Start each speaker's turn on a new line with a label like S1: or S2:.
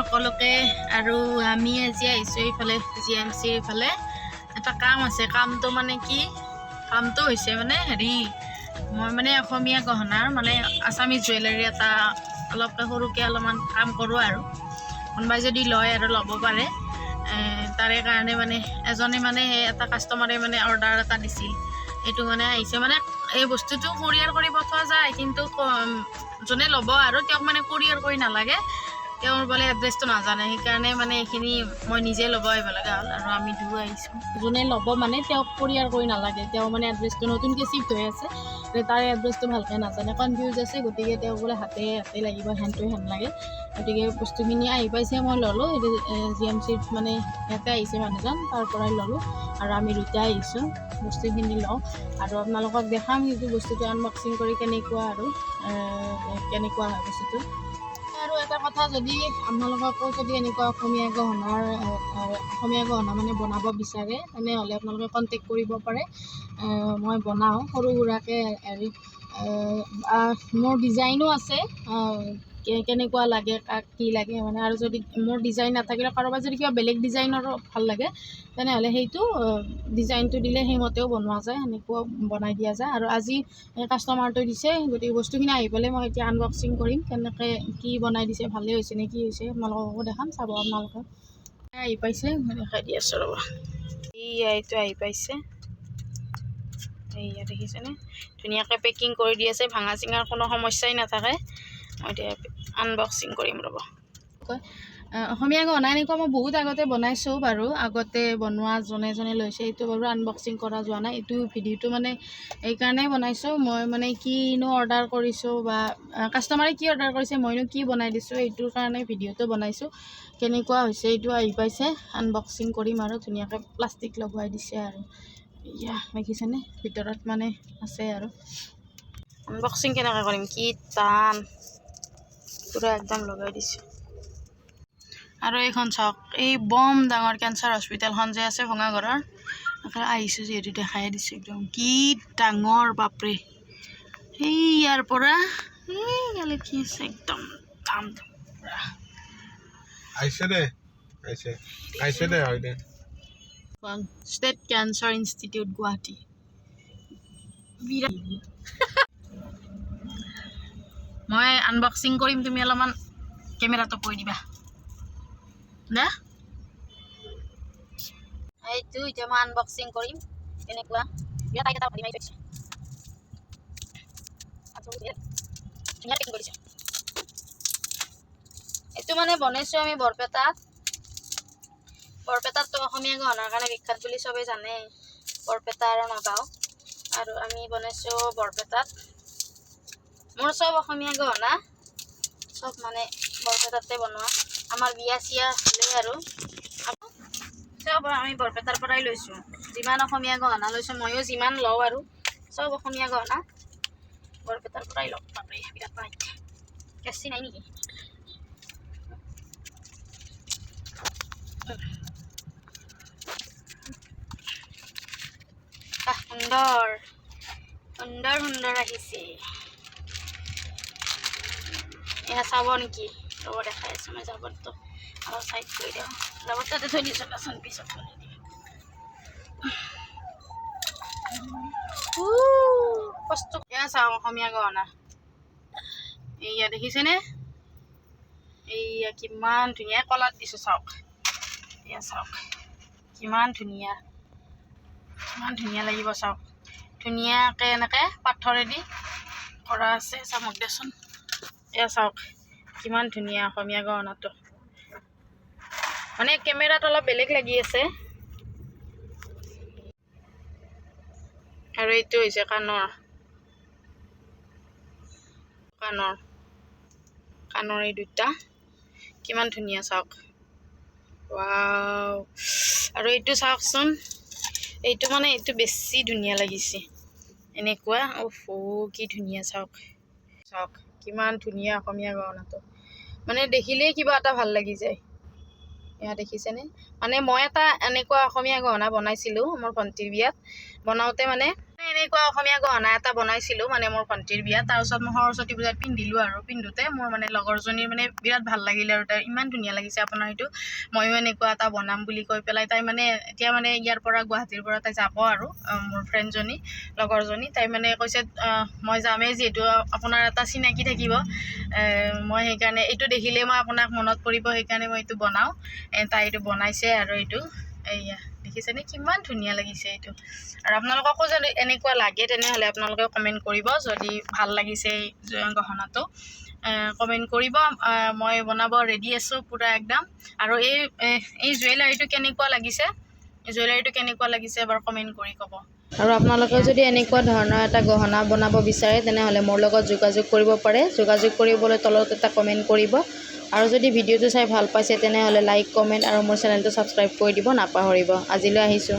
S1: সকলোকে আৰু আমি আজি আহিছোঁ এইফালে GMCৰ এইফালে এটা কাম আছে কামটো মানে কি কামটো হৈছে মানে হেৰি মই মানে অসমীয়া গহনাৰ মানে আসামী জুৱেলাৰী এটা অলপকৈ সৰুকৈ অলপমান কাম কৰোঁ আৰু কোনোবাই যদি লয় আৰু ল'ব পাৰে তাৰে কাৰণে মানে এজনে মানে এটা কাষ্টমাৰে মানে অৰ্ডাৰ এটা দিছিল এইটো মানে আহিছে মানে এই বস্তুটো কোৰিয়াৰ কৰি পঠোৱা যায় কিন্তু যোনে ল'ব আৰু তেওঁক মানে কোৰিয়াৰ কৰি নালাগে তেওঁৰ বোলে এড্ৰেছটো নাজানে সেইকাৰণে মানে এইখিনি মই নিজে ল'ব আহিব লগা হ'ল আৰু আমি দুয়ো আহিছোঁ যোনে ল'ব মানে তেওঁক কোৰিয়াৰ কৰি নালাগে তেওঁ মানে এড্ৰেছটো নতুনকৈ শিফ্ট হৈ আছে তাৰ এড্ৰেছটো ভালকৈ নাজানে কনফিউজ আছে গতিকে তেওঁ বোলে হাতে লাগিব হেণ্ড টু হেণ্ড লাগে গতিকে বস্তুখিনি আহি পাইছে মই ল'লোঁ এইটো GMCত মানে ইয়াতে আহিছে মানুহজন তাৰ পৰাই ল'লোঁ আৰু আমি দুটাই আহিছোঁ বস্তুখিনি লওঁ আৰু আপোনালোকক দেখাম সেইটো বস্তুটো আনবক্সিং কৰি কেনেকুৱা আৰু কেনেকুৱা হয় বস্তুটো আৰু এটা কথা যদি আপোনালোককো যদি এনেকুৱা অসমীয়া গহনা মানে বনাব বিচাৰে তেনেহ'লে আপোনালোকে কণ্টেক্ট কৰিব পাৰে মই বনাওঁ সৰু সুৰাকৈ হেৰি মোৰ ডিজাইনো আছে কেনেকুৱা লাগে কাক কি লাগে মানে আৰু যদি মোৰ ডিজাইন নাথাকিলে কাৰোবাৰ যদি কিবা বেলেগ ডিজাইনৰো ভাল লাগে তেনেহ'লে সেইটো ডিজাইনটো দিলে সেইমতেও বনোৱা যায় সেনেকুৱাও বনাই দিয়া যায় আৰু আজি কাষ্টমাৰটো দিছে গতিকে বস্তুখিনি আহি পেলাই মই এতিয়া আনবক্সিং কৰিম কেনেকৈ কি বনাই দিছে ভালেই হৈছে নে কি হৈছে আপোনালোককো দেখাম চাব আপোনালোকে আহি পাইছে মই দেখাই দি আছোঁ ৰ'ব এইটো আহি পাইছে এইয়া দেখিছেনে ধুনীয়াকৈ পেকিং কৰি দি আছে ভাঙা চিঙাৰ কোনো সমস্যাই নাথাকে মই এতিয়া আনবক্সিং কৰিম ৰ'ব অসমীয়া গহনা এনেকুৱা মই বহুত আগতে বনাইছোঁ বাৰু আগতে বনোৱা জনে লৈছে এইটো বাৰু আনবক্সিং কৰা যোৱা নাই এইটো ভিডিঅ'টো মানে এইকাৰণেই বনাইছোঁ মই মানে কিনো অৰ্ডাৰ কৰিছোঁ বা কাষ্টমাৰে কি অৰ্ডাৰ কৰিছে মইনো কি বনাই দিছোঁ এইটোৰ কাৰণে ভিডিঅ'টো বনাইছোঁ কেনেকুৱা হৈছে এইটো আহি পাইছে আনবক্সিং কৰিম আৰু ধুনীয়াকৈ প্লাষ্টিক লগোৱাই দিছে আৰু ইয়া দেখিছেনে ভিতৰত মানে আছে আৰু আনবক্সিং কেনেকৈ কৰিম কি টান পুৰা একদম লগাই দিছোঁ আৰু এইখন চাওক এই বম ডাঙৰ কেঞ্চাৰ হস্পিটেলখন যে আছে ভঙাগড়ৰ আহিছোঁ যিহেতু দেখাই দিছোঁ একদম কি ডাঙৰ বাপৰে সেই ইয়াৰ পৰা এইগালে কি আছে একদম দাম পুৰা আহিছে দে ষ্টেট কেঞ্চাৰ ইনষ্টিটিউট গুৱাহাটী মই আনবক্সিং কৰিম তুমি অলপমান কেমেৰাটো কৈ দিবা না এইটো এতিয়া মই আনবক্সিং কৰিম কেনেকুৱা বিৰাট টাইট এটা ভাৰি মাৰি থৈছে এইটো মানে বনাইছোঁ আমি বৰপেটাততো অসমীয়া গহনাৰ কাৰণে বিখ্যাত বুলি চবেই জানে বৰপেটা আৰু নগাঁও আৰু আমি বনাইছোঁ বৰপেটাত মোৰ চব অসমীয়া গহনা চব মানে বৰপেটাতে বনোৱা আমাৰ বিয়া চিয়া হ'লে আৰু চব আমি বৰপেটাৰ পৰাই লৈছোঁ যিমান অসমীয়া গহনা লৈছোঁ ময়ো যিমান লওঁ আৰু চব অসমীয়া গহনা বৰপেটাৰ পৰাই লওঁ বাপৰে বিৰাট নাই কেঁচি নাই নেকি সুন্দৰ সুন্দৰ সুন্দৰ আহিছে এয়া চাব নেকি ৰ'ব দেখাই আছোঁ মই জাবৰটো অলপ চাইড কৰি দিওঁ জাবৰ তাতে থৈ দিছোঁ বাচন পিছত থৈ দিম বস্তু এয়া চাওঁ অসমীয়া গহনা এইয়া দেখিছেনে এইয়া কিমান ধুনীয়া কলাত দিছোঁ চাওক এয়া চাওক কিমান ধুনীয়া লাগিব চাওক ধুনীয়াকৈ এনেকৈ পাথৰেদি কৰা আছে চামক দেচোন এয়া চাওক কিমান ধুনীয়া অসমীয়া গহনাটো মানে কেমেৰাত অলপ বেলেগ লাগি আছে আৰু এইটো হৈছে কাণৰ এই দুটা কিমান ধুনীয়া চাওক ৱাও আৰু এইটো চাওকচোন এইটো মানে এইটো বেছি ধুনীয়া লাগিছে এনেকুৱা কি ধুনীয়া চাওক কিমান ধুনীয়া অসমীয়া গহনাটো মানে দেখিলেই কিবা এটা ভাল লাগি যায় এয়া দেখিছেনে মানে মই এটা এনেকুৱা অসমীয়া গহনা বনাইছিলোঁ মোৰ ভণ্টিৰ বিয়াত বনাওঁতে মানে এনেকুৱা অসমীয়া গহনা এটা বনাইছিলোঁ মানে মোৰ ভণ্টিৰ বিয়া তাৰপিছত মই সৰস্বতী পূজাত পিন্ধিলোঁ আৰু পিন্ধোতে মোৰ মানে লগৰজনীৰ মানে বিৰাট ভাল লাগিলে আৰু তাই ইমান ধুনীয়া লাগিছে আপোনাৰ এইটো ময়ো এনেকুৱা এটা বনাম বুলি কৈ পেলাই তাই মানে এতিয়া মানে ইয়াৰ পৰা গুৱাহাটীৰ পৰা তাই যাব আৰু মোৰ ফ্ৰেণ্ডজনী লগৰজনী তাই মানে কৈছে মই যামেই যিহেতু আপোনাৰ এটা চিনাকি থাকিব মই সেইকাৰণে এইটো দেখিলে মই আপোনাক মনত পৰিব সেইকাৰণে মই এইটো বনাওঁ তাই এইটো বনাইছে আৰু এইটো এইয়া দেখিছেনে কিমান ধুনীয়া লাগিছে এইটো আৰু আপোনালোককো যদি এনেকুৱা লাগে তেনেহ'লে আপোনালোকে কমেণ্ট কৰিব যদি ভাল লাগিছে এই গহনাটো কমেণ্ট কৰিব মই বনাব ৰেডি আছোঁ পূৰা একদম আৰু এই জুৱেলাৰীটো কেনেকুৱা লাগিছে এবাৰ কমেণ্ট কৰি ক'ব আৰু আপোনালোকেও যদি এনেকুৱা ধৰণৰ এটা গহনা বনাব বিচাৰে তেনেহ'লে মোৰ লগত যোগাযোগ কৰিব পাৰে যোগাযোগ কৰিবলৈ তলত এটা কমেণ্ট কৰিব আৰু যদি ভিডিঅ'টো চাই ভাল পাইছে তেনেহ'লে লাইক কমেণ্ট আৰু মোৰ চেনেলটো ছাবস্ক্ৰাইব কৰি দিব নাপাহৰিব আজিলৈ আহিছোঁ